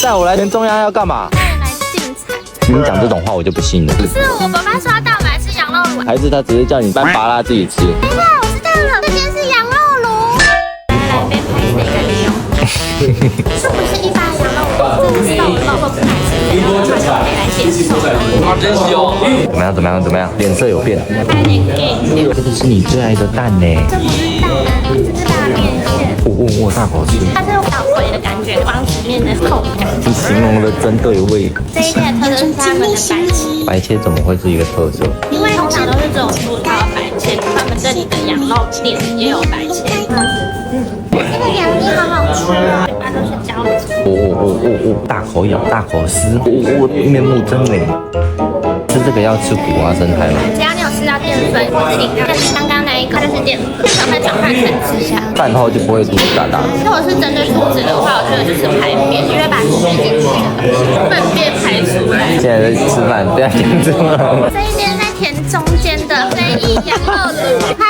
带我来田中央要干嘛？带你来进产。你讲这种话我就不信了。是我爸爸说要带我们来吃羊肉炉。还是他只是叫你搬拔拉自己吃？等一下，我知道了，这间是羊肉炉。来被拍的一个利用。这不是一般的羊肉炉，这是瘦肉，不难吃的，然后他就可以来点瘦肉。真香！怎么样？脸色有变？还有点 gay。这个是你最爱的蛋呢。这不是蛋啊，这是大面线。我大口吃。它是有倒回的感觉，光直面的口感。你形容的真对味。这一店的特色是他们的白切，白切怎么会是一个特色？因为通常都是这种粗糙的白切，他们这里的羊肉店也有白切。这个羊筋好好吃哦，嘴巴都是焦的。大口咬，大口撕，面目狰狞。吃这个要吃苦瓜生态吗？只要你有吃到淀粉或是饮料，但是刚刚那一个它就是淀粉，淀粉会转换成吃下。饭后就不会肚子大大的。如果是针对肚子的话，我觉得就是排便，因为把吃进去的粪便排出来。现在在吃饭，不要讲这么。这一间在田中间的非裔羊肉炉，它